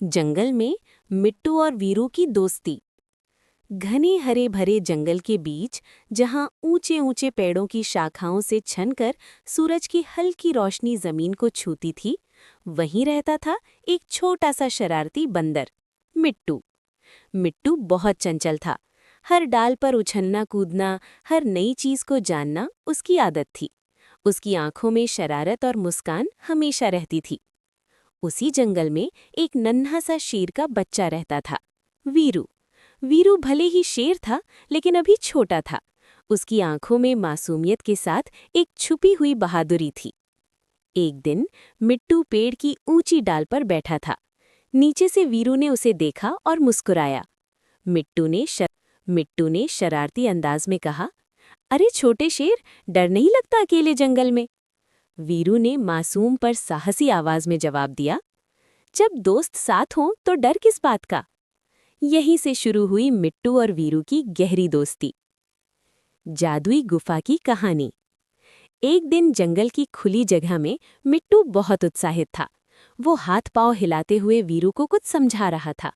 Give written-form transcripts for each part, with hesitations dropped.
जंगल में मिट्टू और वीरू की दोस्ती। घने हरे भरे जंगल के बीच, जहां ऊंचे ऊंचे पेड़ों की शाखाओं से छनकर सूरज की हल्की रोशनी जमीन को छूती थी, वहीं रहता था एक छोटा सा शरारती बंदर, मिट्टू। मिट्टू बहुत चंचल था। हर डाल पर उछलना कूदना, हर नई चीज को जानना उसकी आदत थी। उसकी आंखों में शरारत और मुस्कान हमेशा रहती थी। उसी जंगल में एक नन्हा सा शेर का बच्चा रहता था, वीरू। वीरू भले ही शेर था, लेकिन अभी छोटा था। उसकी आंखों में मासूमियत के साथ एक छुपी हुई बहादुरी थी। एक दिन मिट्टू पेड़ की ऊंची डाल पर बैठा था। नीचे से वीरू ने उसे देखा और मुस्कुराया। मिट्टू ने शरारती अंदाज में कहा, अरे छोटे शेर, डर नहीं लगता अकेले जंगल में? वीरू ने मासूम पर साहसी आवाज में जवाब दिया, जब दोस्त साथ हों तो डर किस बात का। यहीं से शुरू हुई मिट्टू और वीरू की गहरी दोस्ती। जादुई गुफा की कहानी। एक दिन जंगल की खुली जगह में मिट्टू बहुत उत्साहित था। वो हाथ पांव हिलाते हुए वीरू को कुछ समझा रहा था।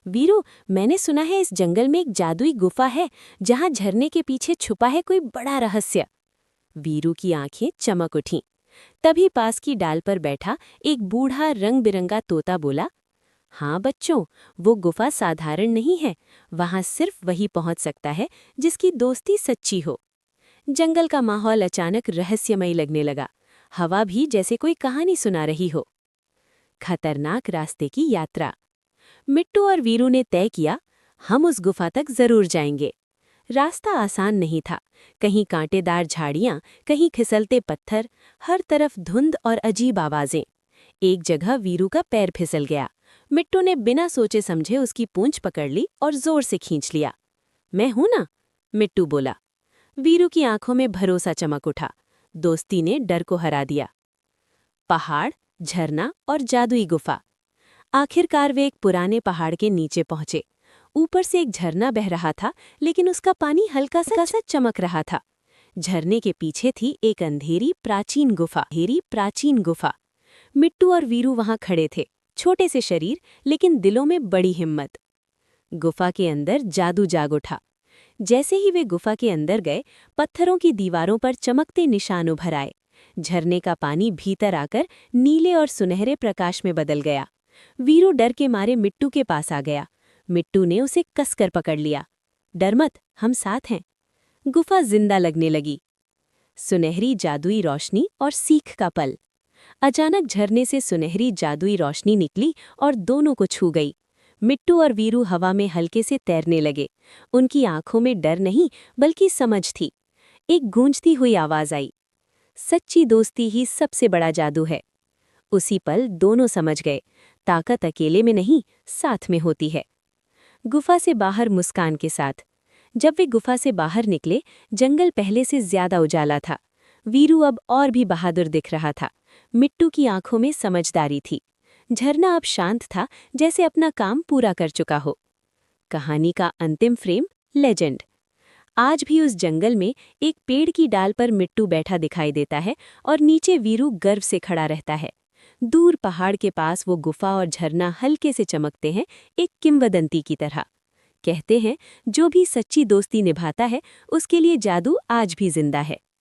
वीरू, मैंने सुना है इस जंगल में एक जादुई गुफा है, जहां झरने के पीछे छुपा है कोई बड़ा रहस्य। वीरू की आंखें चमक उठीं। तभी पास की डाल पर बैठा एक बूढ़ा रंग बिरंगा तोता बोला, हाँ बच्चों, वो गुफा साधारण नहीं है। वहां सिर्फ वही पहुंच सकता है जिसकी दोस्ती सच्ची हो। जंगल का माहौल अचानक रहस्यमयी लगने लगा। हवा भी जैसे कोई कहानी सुना रही हो। खतरनाक रास्ते की यात्रा। मिट्टू और वीरू ने तय किया, हम उस गुफा तक जरूर जाएंगे। रास्ता आसान नहीं था। कहीं कांटेदार झाड़ियां, कहीं फिसलते पत्थर, हर तरफ धुंध और अजीब आवाजें। एक जगह वीरू का पैर फिसल गया। मिट्टू ने बिना सोचे समझे उसकी पूंछ पकड़ ली और जोर से खींच लिया। मैं हूं ना, मिट्टू बोला। वीरू की आंखों में भरोसा चमक उठा। दोस्ती ने डर को हरा दिया। पहाड़, झरना और जादुई गुफा। आखिरकार वे एक पुराने पहाड़ के नीचे पहुंचे। ऊपर से एक झरना बह रहा था, लेकिन उसका पानी हल्का सा चमक रहा था। झरने के पीछे थी एक अंधेरी प्राचीन गुफा। मिट्टू और वीरू वहां खड़े थे, छोटे से शरीर, लेकिन दिलों में बड़ी हिम्मत। गुफा के अंदर जादू जाग उठा। जैसे ही वे गुफा के अंदर गए, पत्थरों की दीवारों पर चमकते निशान उभर आए। झरने का पानी भीतर आकर नीले और सुनहरे प्रकाश में बदल गया। वीरू डर के मारे मिट्टू के पास आ गया। मिट्टू ने उसे कसकर पकड़ लिया। डर मत, हम साथ हैं। गुफा जिंदा लगने लगी। सुनहरी जादुई रोशनी और सीख का पल। अचानक झरने से सुनहरी जादुई रोशनी निकली और दोनों को छू गई। मिट्टू और वीरू हवा में हल्के से तैरने लगे। उनकी आंखों में डर नहीं, बल्कि समझ थी। एक गूंजती हुई आवाज आई, सच्ची दोस्ती ही सबसे बड़ा जादू है। उसी पल दोनों समझ गए, ताकत अकेले में नहीं, साथ में होती है। गुफा से बाहर मुस्कान के साथ। जब वे गुफा से बाहर निकले, जंगल पहले से ज्यादा उजाला था। वीरू अब और भी बहादुर दिख रहा था। मिट्टू की आंखों में समझदारी थी। झरना अब शांत था, जैसे अपना काम पूरा कर चुका हो। कहानी का अंतिम फ्रेम, लेजेंड। आज भी उस जंगल में एक पेड़ की डाल पर मिट्टू बैठा दिखाई देता है और नीचे वीरू गर्व से खड़ा रहता है। दूर पहाड़ के पास वो गुफा और झरना हल्के से चमकते हैं, एक किंवदंती की तरह। कहते हैं, जो भी सच्ची दोस्ती निभाता है, उसके लिए जादू आज भी जिंदा है।